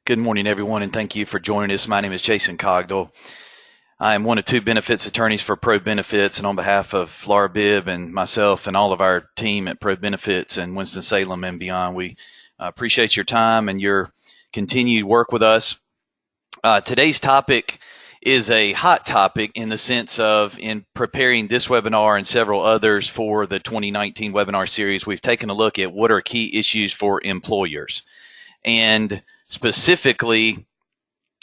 Good morning, everyone, and thank you for joining us. My name is Jason Cogdell. I am one of two benefits attorneys for Pro Benefits, and on behalf of Laura Bibb and myself and all of our team at Pro Benefits and Winston-Salem and beyond, we appreciate your time and your continued work with us. Today's topic is a hot topic in the sense of, in preparing this webinar and several others for the 2019 webinar series, we've taken a look at what are key issues for employers. And specifically,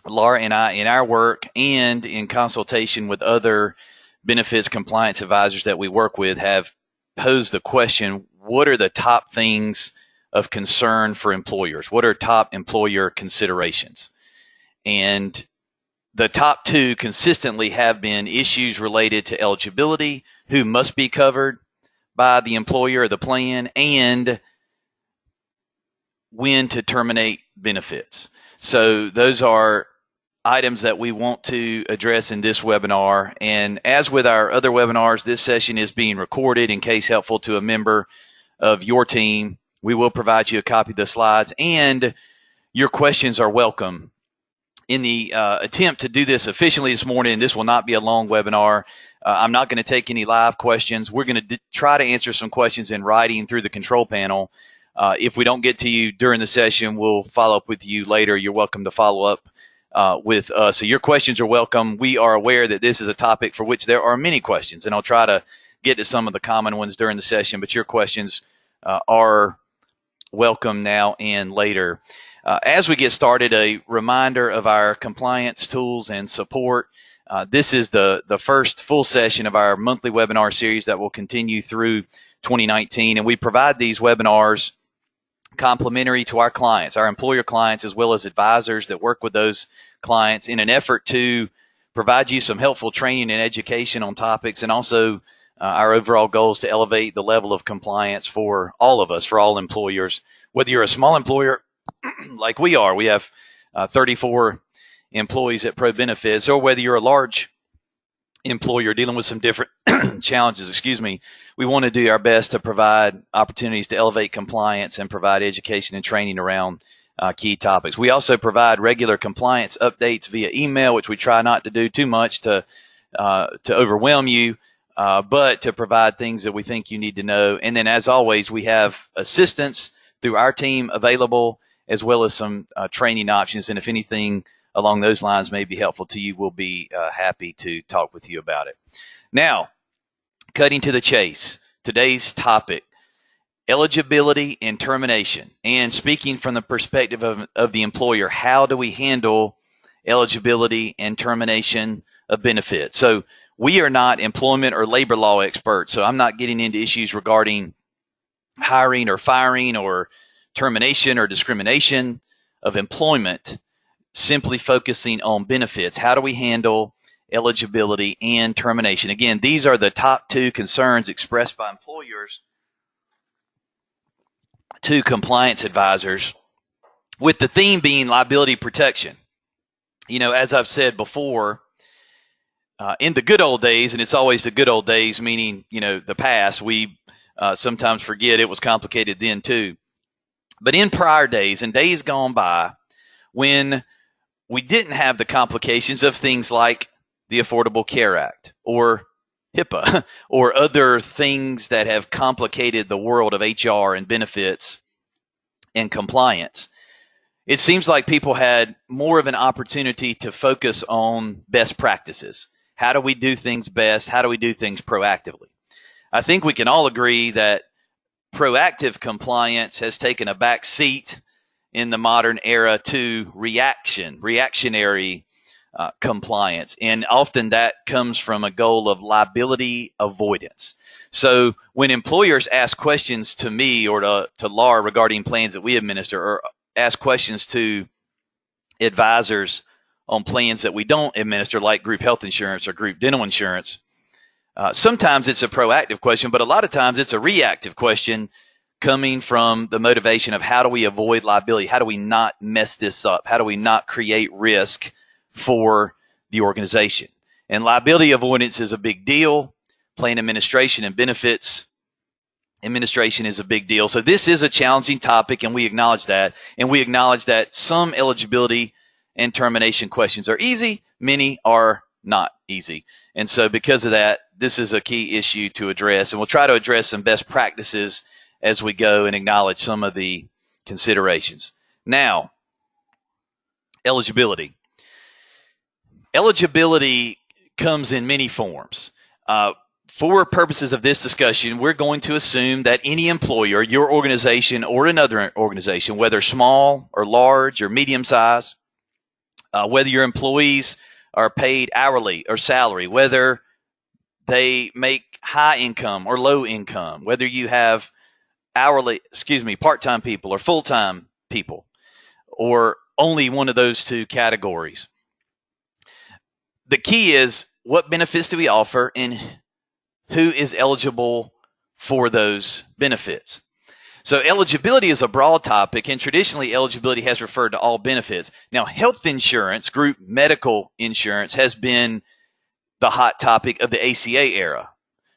Laura and I, in our work and in consultation with other benefits compliance advisors that we work with, have posed the question, what are the top things of concern for employers? What are top employer considerations? And the top two consistently have been issues related to eligibility, who must be covered by the employer or the plan, and when to terminate benefits. So those are items that we want to address in this webinar. And as with our other webinars, this session is being recorded in case helpful to a member of your team. We will provide you a copy of the slides, and your questions are welcome. In the attempt to do this efficiently this morning, this will not be a long webinar. I'm not going to take any live questions. We're going to try to answer some questions in writing through the control panel. If we don't get to you during the session, we'll follow up with you later. You're welcome to follow up with us. So your questions are welcome. We are aware that this is a topic for which there are many questions, and I'll try to get to some of the common ones during the session, but your questions are welcome now and later. As we get started, a reminder of our compliance tools and support. This is the first full session of our monthly webinar series that will continue through 2019, and we provide these webinars complimentary to our clients, our employer clients, as well as advisors that work with those clients, in an effort to provide you some helpful training and education on topics, and also our overall goal is to elevate the level of compliance for all of us, for all employers. Whether you're a small employer like we are, we have 34 employees at Pro Benefits, or whether you're a large employer dealing with some different challenges, we want to do our best to provide opportunities to elevate compliance and provide education and training around key topics. We also provide regular compliance updates via email, which we try not to do too much to overwhelm you, but to provide things that we think you need to know. And then, as always, we have assistance through our team available, as well as some training options. And if anything along those lines may be helpful to you, we'll be happy to talk with you about it. Now, cutting to the chase, today's topic, eligibility and termination. And speaking from the perspective of the employer, how do we handle eligibility and termination of benefits? So we are not employment or labor law experts, so I'm not getting into issues regarding hiring or firing or termination or discrimination of employment, simply focusing on benefits. How do we handle eligibility and termination? Again, these are the top two concerns expressed by employers to compliance advisors, with the theme being liability protection. You know, as I've said before, in the good old days, and it's always the good old days, meaning, the past, we sometimes forget it was complicated then too. But in prior days and days gone by, when we didn't have the complications of things like the Affordable Care Act or HIPAA or other things that have complicated the world of HR and benefits and compliance, it seems like people had more of an opportunity to focus on best practices. How do we do things best? How do we do things proactively? I think we can all agree that proactive compliance has taken a back seat in the modern era to reactionary compliance. And often that comes from a goal of liability avoidance. So when employers ask questions to me or to Laura regarding plans that we administer, or ask questions to advisors on plans that we don't administer, like group health insurance or group dental insurance, sometimes it's a proactive question, but a lot of times it's a reactive question coming from the motivation of how do we avoid liability? How do we not mess this up? How do we not create risk for the organization? And liability avoidance is a big deal. Plan administration and benefits Administration is a big deal. So this is a challenging topic, and we acknowledge that. And we acknowledge that some eligibility and termination questions are easy, many are not easy. And so because of that, this is a key issue to address. And we'll try to address some best practices as we go and acknowledge some of the considerations. Now, eligibility. Eligibility comes in many forms. For purposes of this discussion, we're going to assume that any employer, your organization or another organization, whether small or large or medium size, whether your employees are paid hourly or salary, whether they make high income or low income, whether you have part-time people or full-time people, or only one of those two categories. The key is, what benefits do we offer and who is eligible for those benefits? So eligibility is a broad topic, and traditionally eligibility has referred to all benefits. Now, health insurance, group medical insurance, has been the hot topic of the ACA era,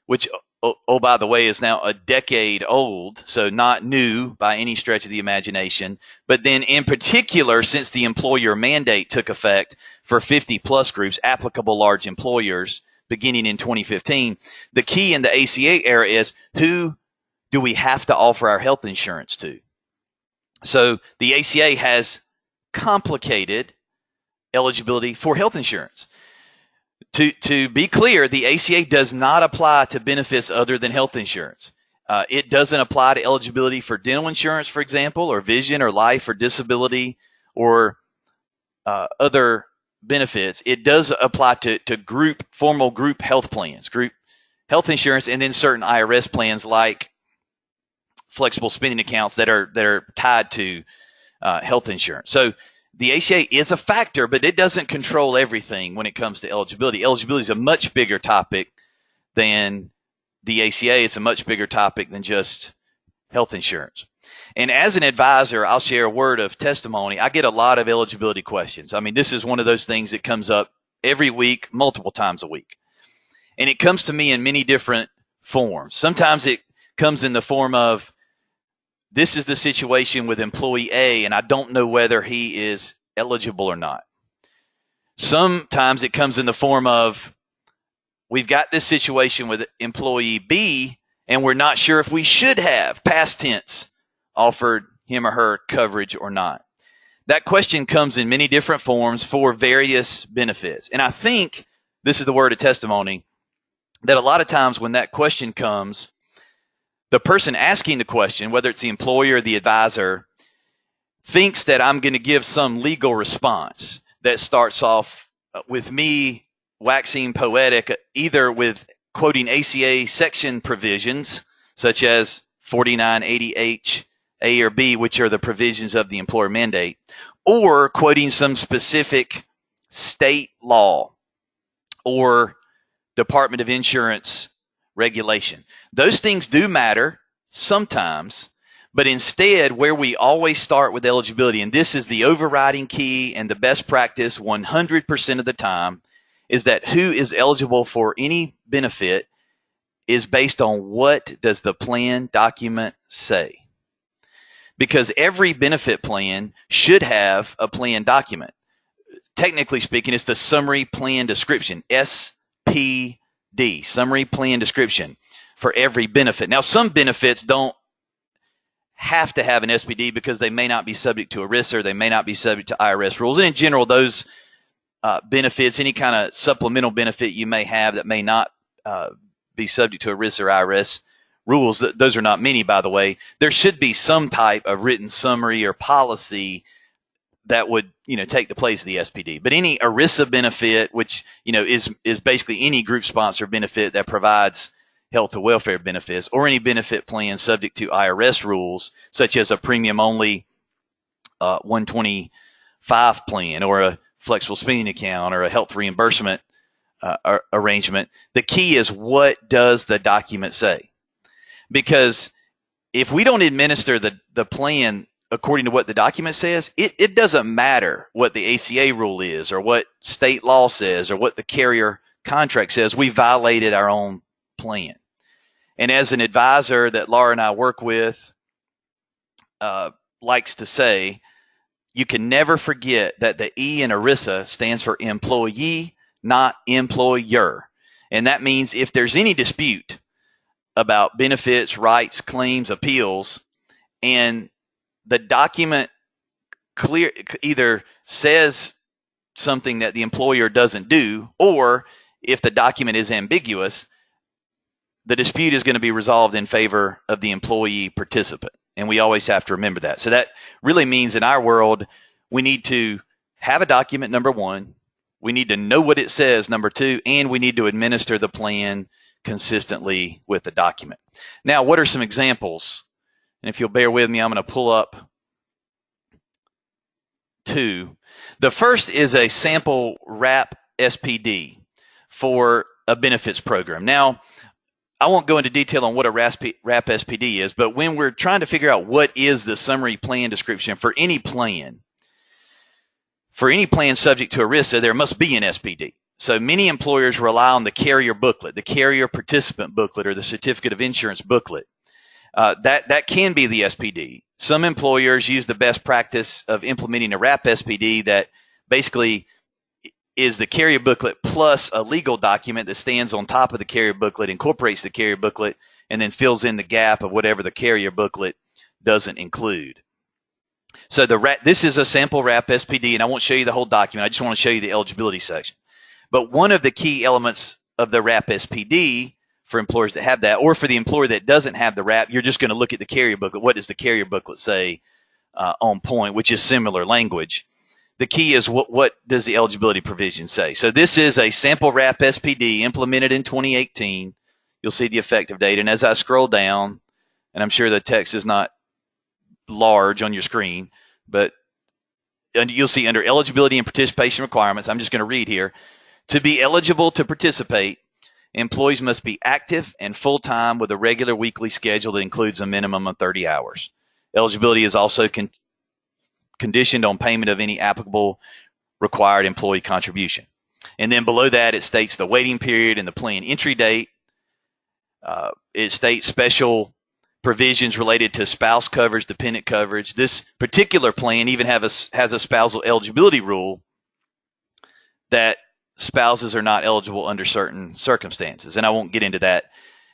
which, oh, by the way, is now a decade old, so not new by any stretch of the imagination. But then in particular, since the employer mandate took effect for 50-plus groups, applicable large employers, beginning in 2015, the key in the ACA era is, who do we have to offer our health insurance to? So the ACA has complicated eligibility for health insurance. To be clear, the ACA does not apply to benefits other than health insurance. It doesn't apply to eligibility for dental insurance, for example, or vision or life or disability or other benefits. It does apply to formal group health plans, group health insurance, and then certain IRS plans like flexible spending accounts that are tied to health insurance. So the ACA is a factor, but it doesn't control everything when it comes to eligibility. Eligibility is a much bigger topic than the ACA. It's a much bigger topic than just health insurance. And as an advisor, I'll share a word of testimony. I get a lot of eligibility questions. I mean, this is one of those things that comes up every week, multiple times a week. And it comes to me in many different forms. Sometimes it comes in the form of, this is the situation with employee A, and I don't know whether he is eligible or not. Sometimes it comes in the form of, we've got this situation with employee B, and we're not sure if we should have, past tense, offered him or her coverage or not. That question comes in many different forms for various benefits. And I think, this is the word of testimony, that a lot of times when that question comes, the person asking the question, whether it's the employer or the advisor, thinks that I'm going to give some legal response that starts off with me waxing poetic, either with quoting ACA section provisions, such as 4980H, A or B, which are the provisions of the employer mandate, or quoting some specific state law or Department of Insurance regulation. Those things do matter sometimes, but instead, where we always start with eligibility, and this is the overriding key and the best practice 100% of the time, is that who is eligible for any benefit is based on, what does the plan document say? Because every benefit plan should have a plan document. Technically speaking, it's the summary plan description, SPD, summary plan description for every benefit. Now, some benefits don't have to have an SPD because they may not be subject to ERISA, or they may not be subject to IRS rules. And in general, those benefits, any kind of supplemental benefit you may have that may not be subject to ERISA or IRS rules, those are not many, by the way. There should be some type of written summary or policy that would, take the place of the SPD. But any ERISA benefit, which, is basically any group sponsor benefit that provides health or welfare benefits, or any benefit plan subject to IRS rules, such as a premium only 125 plan, or a flexible spending account, or a health reimbursement arrangement. The key is, what does the document say? Because if we don't administer the plan according to what the document says, it doesn't matter what the ACA rule is, or what state law says, or what the carrier contract says. We violated our own plan. And as an advisor that Laura and I work with likes to say, you can never forget that the E in ERISA stands for employee, not employer. And that means if there's any dispute about benefits, rights, claims, appeals, and the document either says something that the employer doesn't do, or if the document is ambiguous, the dispute is going to be resolved in favor of the employee participant. And we always have to remember that. So that really means in our world, we need to have a document, number one. We need to know what it says, number two, and we need to administer the plan consistently with the document. Now, what are some examples? And if you'll bear with me, I'm going to pull up two. The first is a sample wrap SPD for a benefits program. Now, I won't go into detail on what a wrap SPD is, but when we're trying to figure out what is the summary plan description for any plan subject to ERISA, there must be an SPD. So many employers rely on the carrier booklet, the carrier participant booklet, or the certificate of insurance booklet. That can be the SPD. Some employers use the best practice of implementing a wrap SPD that basically is the carrier booklet plus a legal document that stands on top of the carrier booklet, incorporates the carrier booklet, and then fills in the gap of whatever the carrier booklet doesn't include. So this is a sample wrap SPD, and I won't show you the whole document. I just want to show you the eligibility section. But one of the key elements of the wrap SPD for employers that have that, or for the employer that doesn't have the wrap, you're just going to look at the carrier booklet. What does the carrier booklet say on point, which is similar language? The key is what does the eligibility provision say? So this is a sample wrap SPD implemented in 2018. You'll see the effective date. And as I scroll down, and I'm sure the text is not large on your screen, but you'll see under eligibility and participation requirements, I'm just going to read here. To be eligible to participate, employees must be active and full-time with a regular weekly schedule that includes a minimum of 30 hours. Eligibility is also conditioned on payment of any applicable required employee contribution. And then below that, it states the waiting period and the plan entry date. It states special provisions related to spouse coverage, dependent coverage. This particular plan even has a spousal eligibility rule that spouses are not eligible under certain circumstances. And I won't get into that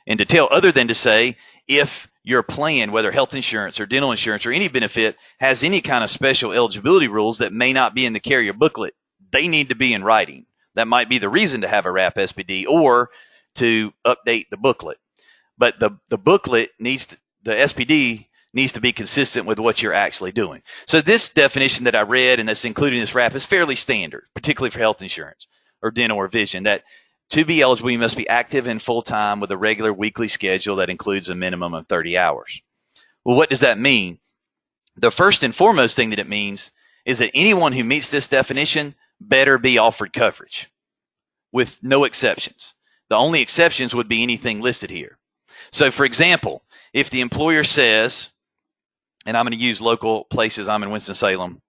in detail other than to say if your plan, whether health insurance or dental insurance or any benefit, has any kind of special eligibility rules that may not be in the carrier booklet, they need to be in writing. That might be the reason to have a wrap SPD or to update the booklet. But the booklet the SPD needs to be consistent with what you're actually doing. So this definition that I read and that's included in this wrap is fairly standard, particularly for health insurance or dental or vision, that to be eligible, you must be active and full-time with a regular weekly schedule that includes a minimum of 30 hours. Well, what does that mean? The first and foremost thing that it means is that anyone who meets this definition better be offered coverage with no exceptions. The only exceptions would be anything listed here. So, for example, if the employer says, and I'm going to use local places, I'm in Winston-Salem,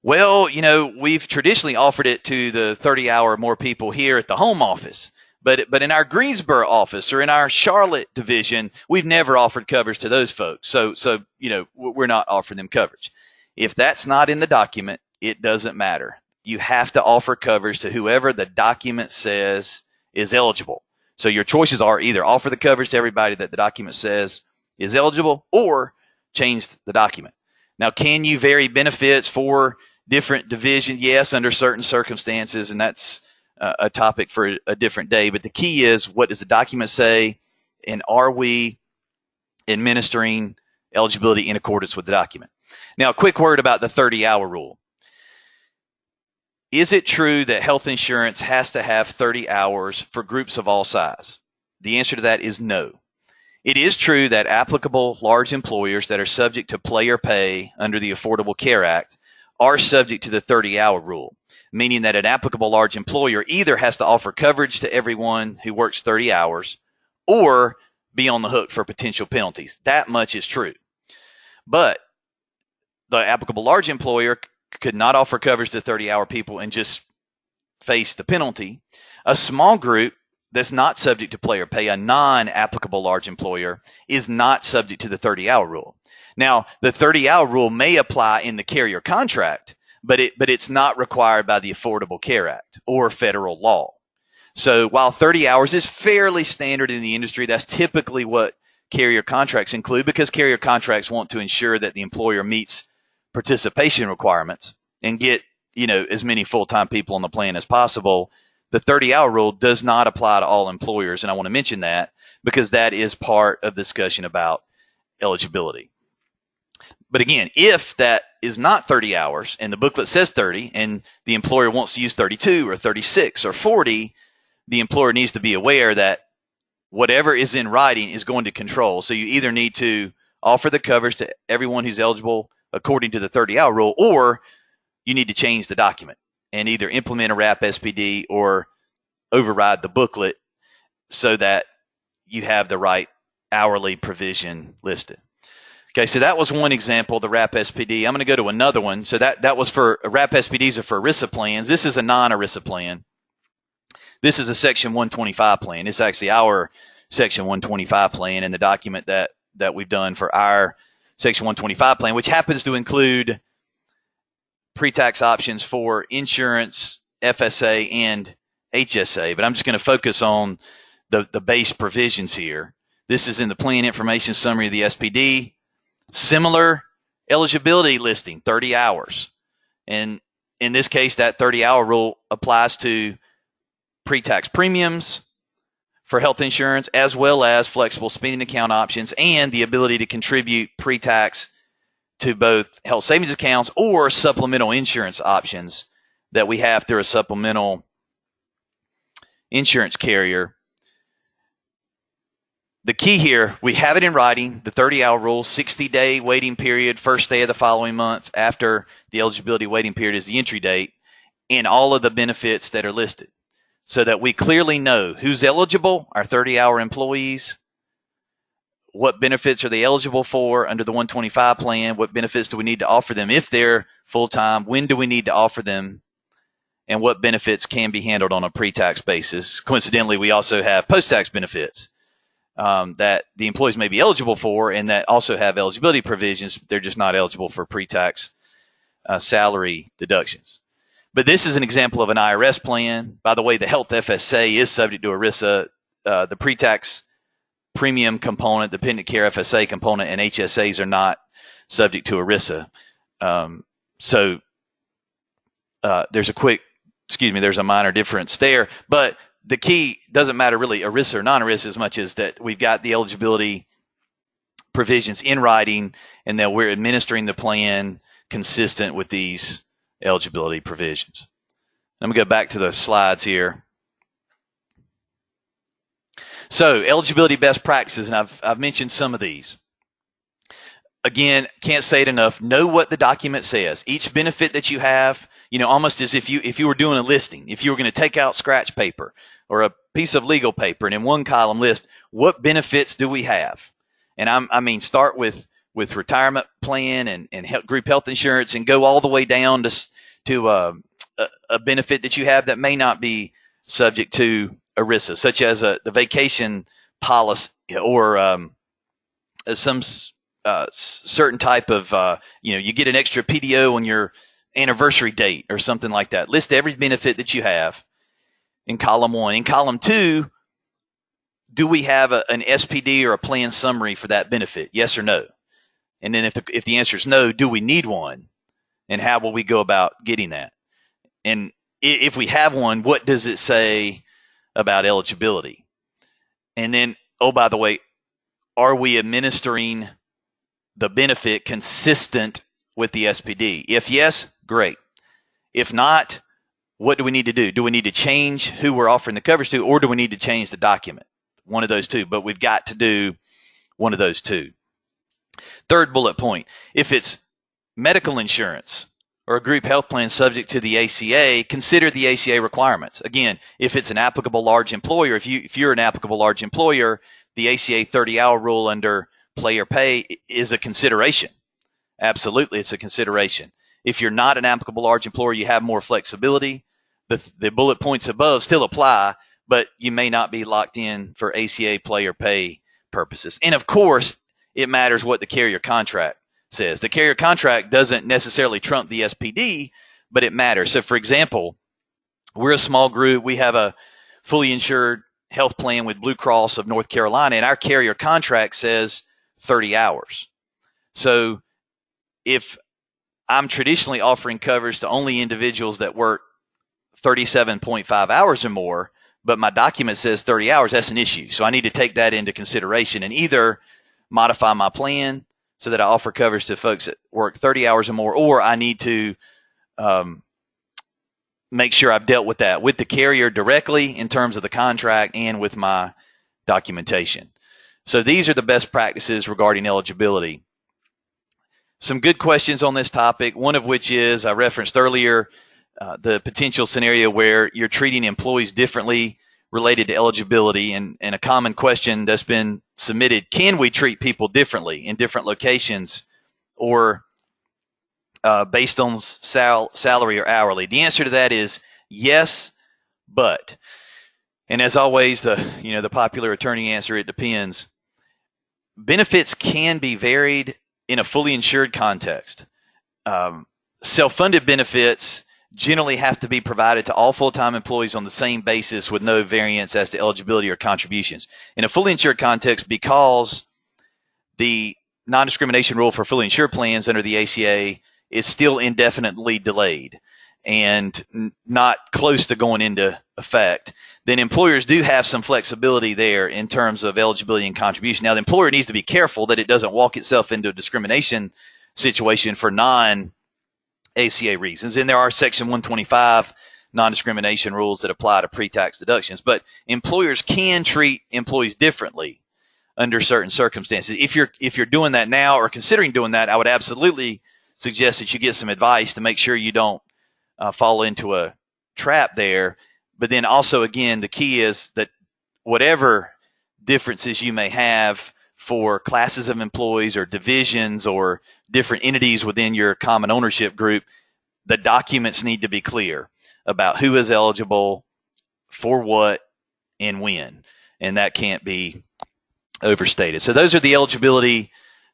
well, we've traditionally offered it to the 30-hour or more people here at the home office. But in our Greensboro office or in our Charlotte division, we've never offered coverage to those folks. So we're not offering them coverage. If that's not in the document, it doesn't matter. You have to offer coverage to whoever the document says is eligible. So your choices are either offer the coverage to everybody that the document says is eligible or change the document. Now, can you vary benefits for different divisions? Yes, under certain circumstances, and that's a topic for a different day. But the key is, what does the document say, and are we administering eligibility in accordance with the document? Now, a quick word about the 30-hour rule. Is it true that health insurance has to have 30 hours for groups of all size? The answer to that is no. It is true that applicable large employers that are subject to player pay under the Affordable Care Act are subject to the 30-hour rule, meaning that an applicable large employer either has to offer coverage to everyone who works 30 hours or be on the hook for potential penalties. That much is true. But the applicable large employer could not offer coverage to 30-hour people and just face the penalty. A small group that's not subject to player pay, a non-applicable large employer, is not subject to the 30-hour rule. Now, the 30-hour rule may apply in the carrier contract, but it's not required by the Affordable Care Act or federal law. So while 30 hours is fairly standard in the industry, that's typically what carrier contracts include, because carrier contracts want to ensure that the employer meets participation requirements and get, as many full-time people on the plan as possible. The 30-hour rule does not apply to all employers, and I want to mention that because that is part of the discussion about eligibility. But again, if that is not 30 hours and the booklet says 30 and the employer wants to use 32 or 36 or 40, the employer needs to be aware that whatever is in writing is going to control. So you either need to offer the coverage to everyone who's eligible according to the 30-hour rule, or you need to change the document and either implement a RAP SPD or override the booklet so that you have the right hourly provision listed. Okay, so that was one example, the RAP SPD. I'm going to go to another one. So that was for RAP SPDs are for ERISA plans. This is a non-ERISA plan. This is a Section 125 plan. It's actually our Section 125 plan in the document that we've done for our Section 125 plan, which happens to include pre-tax options for insurance, FSA, and HSA. But I'm just going to focus on the base provisions here. This is in the plan information summary of the SPD. Similar eligibility listing, 30 hours. And in this case, that 30-hour rule applies to pre-tax premiums for health insurance, as well as flexible spending account options and the ability to contribute pre-tax to both health savings accounts or supplemental insurance options that we have through a supplemental insurance carrier. The key here, we have it in writing, the 30-hour rule, 60-day waiting period, first day of the following month after the eligibility waiting period is the entry date, and all of the benefits that are listed, so that we clearly know who's eligible, our 30-hour employees, what benefits are they eligible for under the 125 plan, what benefits do we need to offer them if they're full-time, when do we need to offer them, and what benefits can be handled on a pre-tax basis. Coincidentally, we also have post-tax benefits that the employees may be eligible for and that also have eligibility provisions. They're just not eligible for pre-tax salary deductions. But this is an example of an IRS plan. By the way, the health FSA is subject to ERISA. The pre-tax premium component, the dependent care FSA component, and HSAs are not subject to ERISA. There's a minor difference there. But the key doesn't matter really ERISA or non-ERISA as much as that we've got the eligibility provisions in writing and that we're administering the plan consistent with these eligibility provisions. Let me go back to the slides here. So eligibility best practices, and I've mentioned some of these. Again, can't say it enough. Know what the document says. Each benefit that you have, almost as if you were doing a listing. If you were going to take out scratch paper or a piece of legal paper and in one column list, what benefits do we have? And start with retirement plan and group health insurance and go all the way down to a benefit that you have that may not be subject to ERISA, such as the vacation policy or some certain type of, you get an extra PDO on your anniversary date or something like that. List every benefit that you have in column 1. In column 2, do we have an SPD or a plan summary for that benefit? Yes or no? And then if the answer is no, do we need one? And how will we go about getting that? And if we have one, what does it say about eligibility? And then, oh, by the way, are we administering the benefit consistent with the SPD? If yes, great. If not, what do we need to do? Do we need to change who we're offering the coverage to, or do we need to change the document? One of those two, but we've got to do one of those two. Third bullet point, if it's medical insurance or a group health plan subject to the ACA, consider the ACA requirements. Again, if it's an applicable large employer, if you're an applicable large employer, the ACA 30-hour rule under player pay is a consideration. Absolutely, it's a consideration. If you're not an applicable large employer, you have more flexibility. The bullet points above still apply, but you may not be locked in for ACA play or pay purposes. And of course, it matters what the carrier contract says. The carrier contract doesn't necessarily trump the SPD, but it matters. So for example, we're a small group. We have a fully insured health plan with Blue Cross of North Carolina, and our carrier contract says 30 hours. So if I'm traditionally offering coverage to only individuals that work 37.5 hours or more, but my document says 30 hours, that's an issue. So I need to take that into consideration and either modify my plan so that I offer coverage to folks that work 30 hours or more, or I need to make sure I've dealt with that with the carrier directly in terms of the contract and with my documentation. So these are the best practices regarding eligibility. Some good questions on this topic, one of which is, I referenced earlier, the potential scenario where you're treating employees differently related to eligibility, and a common question that's been submitted, can we treat people differently in different locations or based on salary or hourly? The answer to that is yes, but. And as always, the popular attorney answer, it depends. Benefits can be varied in a fully insured context. Self-funded benefits generally have to be provided to all full-time employees on the same basis with no variance as to eligibility or contributions. In a fully insured context, because the non-discrimination rule for fully insured plans under the ACA is still indefinitely delayed and not close to going into effect, then employers do have some flexibility there in terms of eligibility and contribution. Now, the employer needs to be careful that it doesn't walk itself into a discrimination situation for non-ACA reasons. And there are Section 125 non-discrimination rules that apply to pre-tax deductions. But employers can treat employees differently under certain circumstances. If you're doing that now or considering doing that, I would absolutely suggest that you get some advice to make sure you don't fall into a trap there. But then also, again, the key is that whatever differences you may have for classes of employees or divisions or different entities within your common ownership group, the documents need to be clear about who is eligible for what and when. And that can't be overstated. So those are the eligibility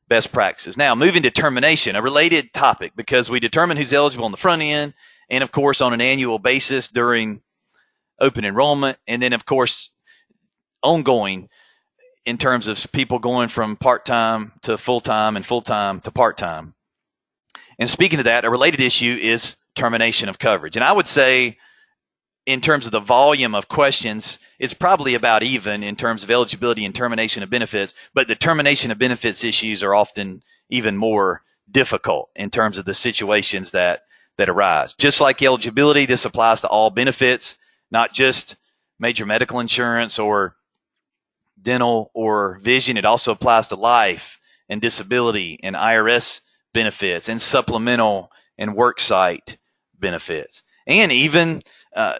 best practices. Now, moving to termination, a related topic, because we determine who's eligible on the front end and, of course, on an annual basis during open enrollment, and then, of course, ongoing in terms of people going from part-time to full-time and full-time to part-time. And speaking of that, a related issue is termination of coverage. And I would say in terms of the volume of questions, it's probably about even in terms of eligibility and termination of benefits, but the termination of benefits issues are often even more difficult in terms of the situations that arise. Just like eligibility, this applies to all benefits, not just major medical insurance or dental or vision. It also applies to life and disability and IRS benefits and supplemental and worksite benefits, and even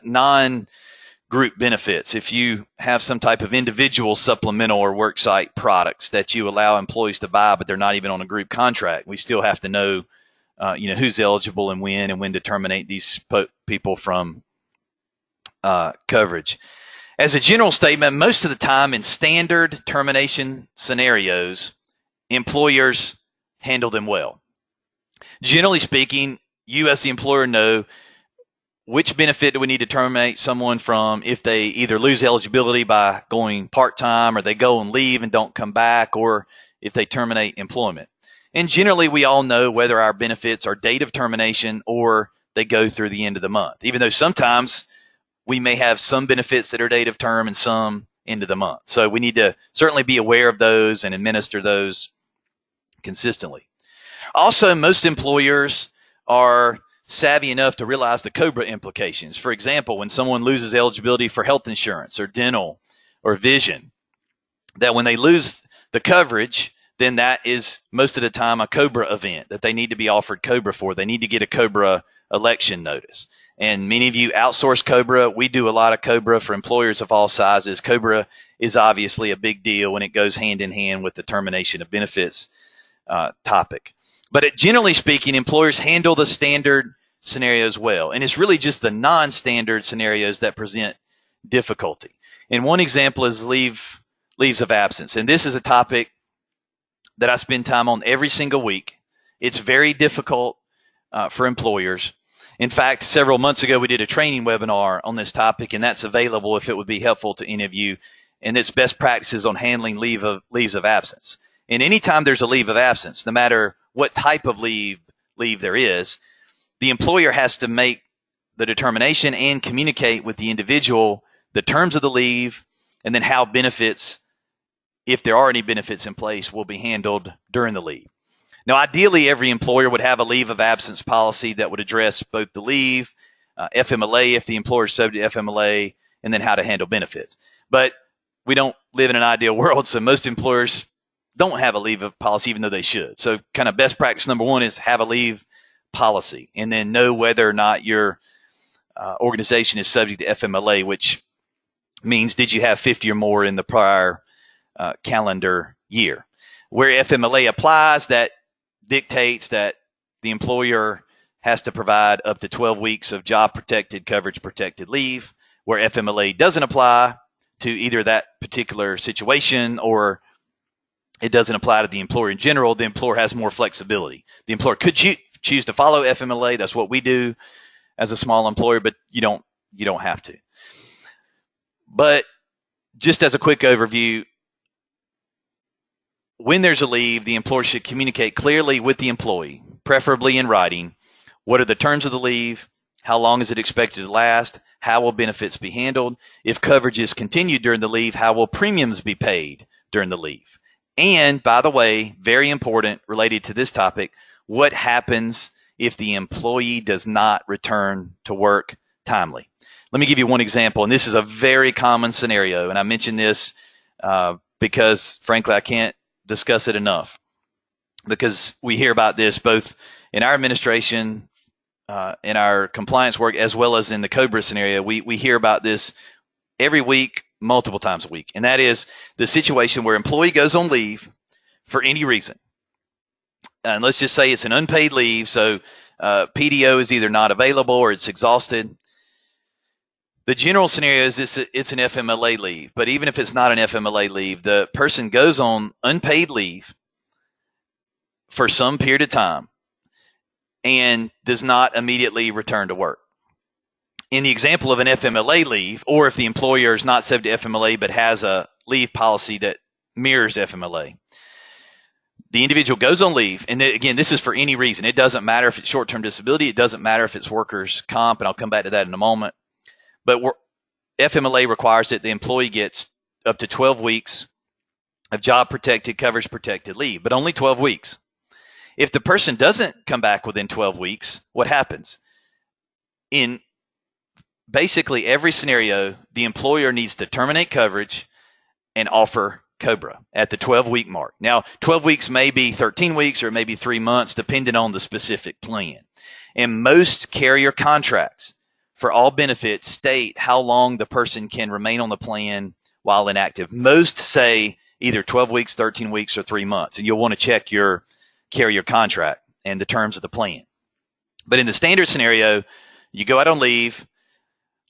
non-group benefits. If you have some type of individual supplemental or worksite products that you allow employees to buy, but they're not even on a group contract, we still have to know, who's eligible and when to terminate these people from coverage. As a general statement, most of the time in standard termination scenarios, employers handle them well. Generally speaking, you as the employer know which benefit do we need to terminate someone from if they either lose eligibility by going part-time or they go and leave and don't come back, or if they terminate employment. And generally, we all know whether our benefits are date of termination or they go through the end of the month, even though sometimes we may have some benefits that are date of term and some end of the month. So we need to certainly be aware of those and administer those consistently. Also, most employers are savvy enough to realize the COBRA implications. For example, when someone loses eligibility for health insurance or dental or vision, that when they lose the coverage, then that is most of the time a COBRA event that they need to be offered COBRA for. They need to get a COBRA election notice. And many of you outsource COBRA. We do a lot of COBRA for employers of all sizes. COBRA is obviously a big deal when it goes hand in hand with the termination of benefits topic. But generally speaking, employers handle the standard scenarios well. And it's really just the non-standard scenarios that present difficulty. And one example is leaves of absence. And this is a topic that I spend time on every single week. It's very difficult for employers. In fact, several months ago, we did a training webinar on this topic, and that's available if it would be helpful to any of you. And it's best practices on handling leaves of absence. And anytime there's a leave of absence, no matter what type of leave there is, the employer has to make the determination and communicate with the individual the terms of the leave and then how benefits, if there are any benefits in place, will be handled during the leave. Now, ideally, every employer would have a leave of absence policy that would address both the leave, FMLA if the employer is subject to FMLA, and then how to handle benefits. But we don't live in an ideal world, so most employers don't have a leave of policy, even though they should. So kind of best practice number one is have a leave policy, and then know whether or not your organization is subject to FMLA, which means did you have 50 or more in the prior calendar year. Where FMLA applies, that dictates that the employer has to provide up to 12 weeks of job protected, coverage protected leave. Where FMLA doesn't apply to either that particular situation or it doesn't apply to the employer in general, the employer has more flexibility. The employer could choose to follow FMLA. That's what we do as a small employer, but you don't have to. But just as a quick overview, when there's a leave, the employer should communicate clearly with the employee, preferably in writing, what are the terms of the leave, how long is it expected to last, how will benefits be handled, if coverage is continued during the leave, how will premiums be paid during the leave. And, by the way, very important related to this topic, what happens if the employee does not return to work timely. Let me give you one example, and this is a very common scenario, and I mention this because, frankly, I can't discuss it enough because we hear about this both in our administration, in our compliance work, as well as in the COBRA scenario. We hear about this every week, multiple times a week, and that is the situation where employee goes on leave for any reason. And let's just say it's an unpaid leave, so PDO is either not available or it's exhausted. The general scenario is it's an FMLA leave, but even if it's not an FMLA leave, the person goes on unpaid leave for some period of time and does not immediately return to work. In the example of an FMLA leave, or if the employer is not subject to FMLA but has a leave policy that mirrors FMLA, the individual goes on leave, and again, this is for any reason. It doesn't matter if it's short-term disability. It doesn't matter if it's workers' comp, and I'll come back to that in a moment. But FMLA requires that the employee gets up to 12 weeks of job-protected, coverage-protected leave, but only 12 weeks. If the person doesn't come back within 12 weeks, what happens? In basically every scenario, the employer needs to terminate coverage and offer COBRA at the 12-week mark. Now, 12 weeks may be 13 weeks or maybe 3 months, depending on the specific plan. And most carrier contracts for all benefits state how long the person can remain on the plan while inactive. Most say either 12 weeks, 13 weeks, or 3 months. And you'll want to check your carrier contract and the terms of the plan. But in the standard scenario, you go out on leave.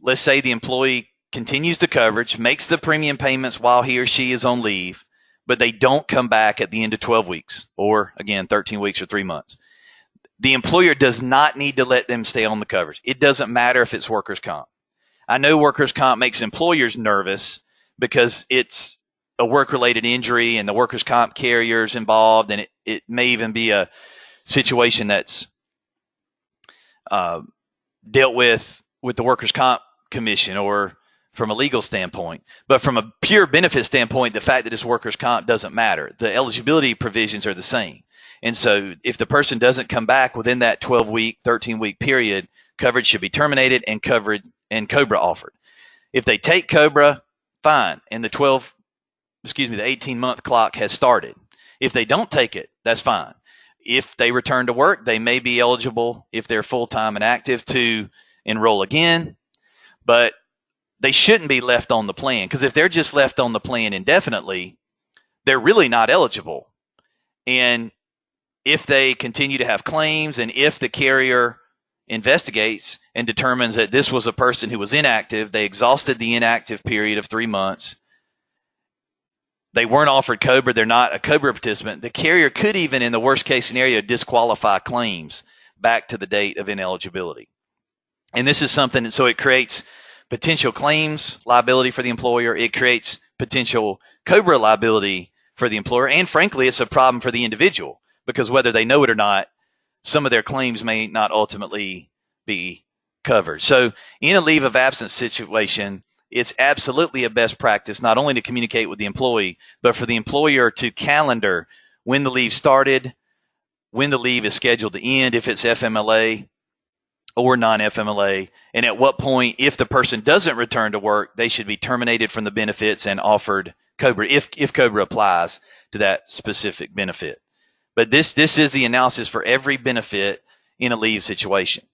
Let's say the employee continues the coverage, makes the premium payments while he or she is on leave, but they don't come back at the end of 12 weeks or, again, 13 weeks or 3 months. The employer does not need to let them stay on the coverage. It doesn't matter if it's workers' comp. I know workers' comp makes employers nervous because it's a work-related injury and the workers' comp carrier's involved, and it may even be a situation that's dealt with the workers' comp commission or from a legal standpoint. But from a pure benefit standpoint, the fact that it's workers' comp doesn't matter. The eligibility provisions are the same. And so if the person doesn't come back within that 12-week, 13-week period, coverage should be terminated and COBRA offered. If they take COBRA, fine, and the 18-month clock has started. If they don't take it, that's fine. If they return to work, they may be eligible, if they're full-time and active, to enroll again, but they shouldn't be left on the plan, because if they're just left on the plan indefinitely, they're really not eligible. And if they continue to have claims, and if the carrier investigates and determines that this was a person who was inactive. They exhausted the inactive period of 3 months. They weren't offered COBRA. They're not a COBRA participant. The carrier could even, in the worst case scenario, disqualify claims back to the date of ineligibility. And this is something, so it creates potential claims liability for the employer. It creates potential COBRA liability for the employer. And frankly, it's a problem for the individual because whether they know it or not, some of their claims may not ultimately be covered. So in a leave of absence situation, it's absolutely a best practice not only to communicate with the employee, but for the employer to calendar when the leave started, when the leave is scheduled to end, if it's FMLA or non-FMLA, and at what point, if the person doesn't return to work, they should be terminated from the benefits and offered COBRA, if COBRA applies to that specific benefit. But this is the analysis for every benefit in a leave situation.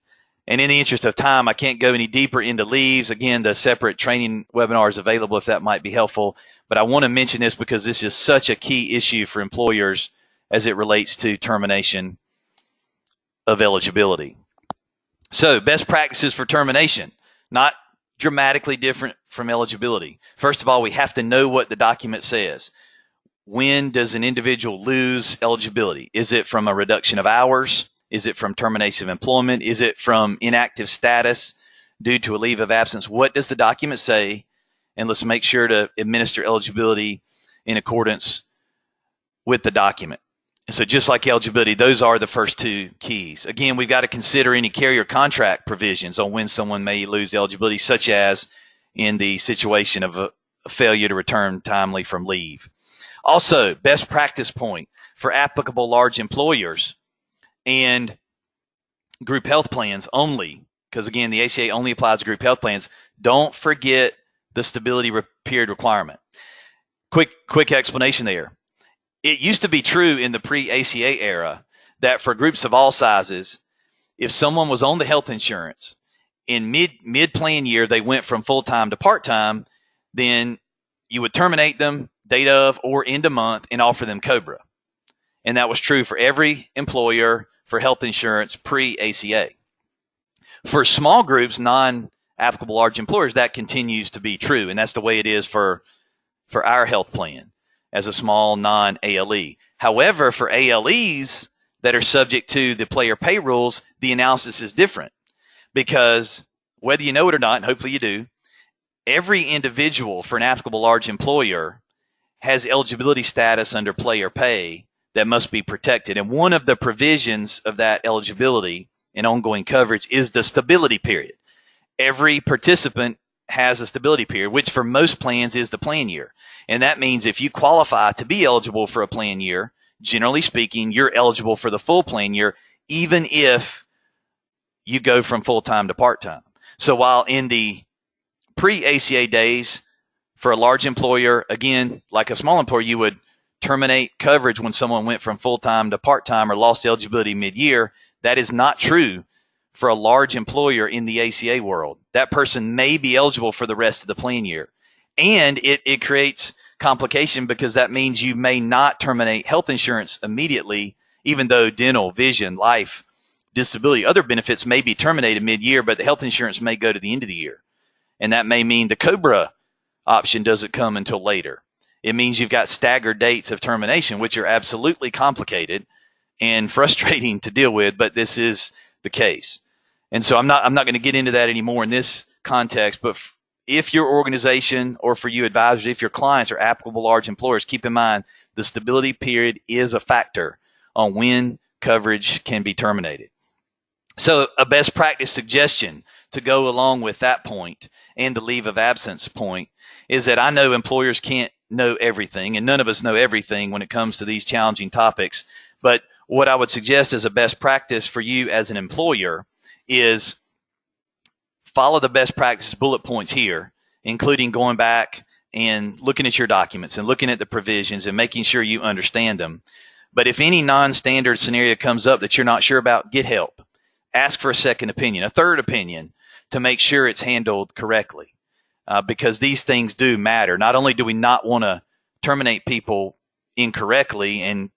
And in the interest of time, I can't go any deeper into leaves. Again, the separate training webinar is available if that might be helpful. But I want to mention this because this is such a key issue for employers as it relates to termination of eligibility. So best practices for termination, not dramatically different from eligibility. First of all, we have to know what the document says. When does an individual lose eligibility? Is it from a reduction of hours? Is it from termination of employment? Is it from inactive status due to a leave of absence? What does the document say? And let's make sure to administer eligibility in accordance with the document. So just like eligibility, those are the first two keys. Again, we've got to consider any carrier contract provisions on when someone may lose eligibility, such as in the situation of a failure to return timely from leave. Also, best practice point for applicable large employers and group health plans only, because again, the ACA only applies to group health plans. Don't forget the stability period requirement. Quick explanation there. It used to be true in the pre-ACA era that for groups of all sizes, if someone was on the health insurance in mid-plan year, they went from full-time to part-time, then you would terminate them date of or end of month and offer them COBRA. And that was true for every employer for health insurance pre-ACA. For small groups, non-applicable large employers, that continues to be true. And that's the way it is for our health plan as a small non-ALE. However, for ALEs that are subject to the player pay rules, the analysis is different because whether you know it or not, and hopefully you do, every individual for an applicable large employer has eligibility status under player pay that must be protected. And one of the provisions of that eligibility and ongoing coverage is the stability period. Every participant has a stability period, which for most plans is the plan year. And that means if you qualify to be eligible for a plan year, generally speaking, you're eligible for the full plan year, even if you go from full-time to part-time. So while in the pre-ACA days, for a large employer, again, like a small employer, you would terminate coverage when someone went from full-time to part-time or lost eligibility mid-year. That is not true for a large employer in the ACA world. That person may be eligible for the rest of the plan year. And it creates complication because that means you may not terminate health insurance immediately, even though dental, vision, life, disability, other benefits may be terminated mid-year, but the health insurance may go to the end of the year. And that may mean the COBRA option doesn't come until later. It means you've got staggered dates of termination, which are absolutely complicated and frustrating to deal with, but this is the case. And so I'm not going to get into that anymore in this context, but if your organization or for you advisors, if your clients are applicable large employers, keep in mind the stability period is a factor on when coverage can be terminated. So a best practice suggestion to go along with that point and the leave of absence point is that I know employers can't know everything, and none of us know everything when it comes to these challenging topics. But what I would suggest as a best practice for you as an employer is follow the best practice bullet points here, including going back and looking at your documents and looking at the provisions and making sure you understand them. But if any non-standard scenario comes up that you're not sure about, get help. Ask for a second opinion, a third opinion, to make sure it's handled correctly. Because these things do matter. Not only do we not want to terminate people incorrectly and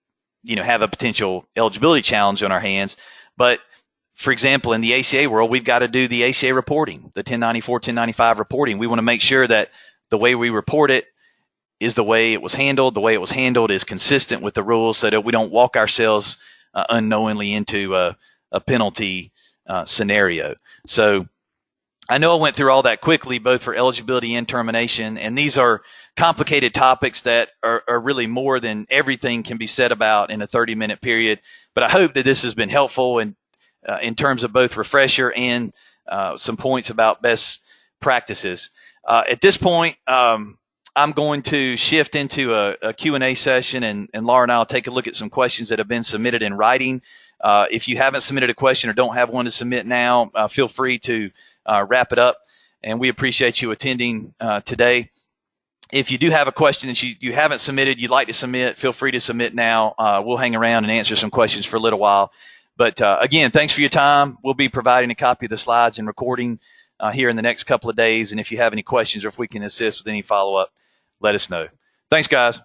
have a potential eligibility challenge on our hands, but for example, in the ACA world, we've got to do the ACA reporting, the 1094, 1095 reporting. We want to make sure that the way we report it is the way it was handled. The way it was handled is consistent with the rules so that we don't walk ourselves unknowingly into a penalty scenario. So I know I went through all that quickly, both for eligibility and termination, and these are complicated topics that are really more than everything can be said about in a 30-minute period. But I hope that this has been helpful in terms of both refresher and some points about best practices. At this point, I'm going to shift into a Q&A session, and Laura and I will take a look at some questions that have been submitted in writing. If you haven't submitted a question or don't have one to submit now, feel free to wrap it up, and we appreciate you attending today. If you do have a question that you haven't submitted, you'd like to submit, feel free to submit now. We'll hang around and answer some questions for a little while. But again, thanks for your time. We'll be providing a copy of the slides and recording here in the next couple of days. And if you have any questions or if we can assist with any follow-up, let us know. Thanks, guys.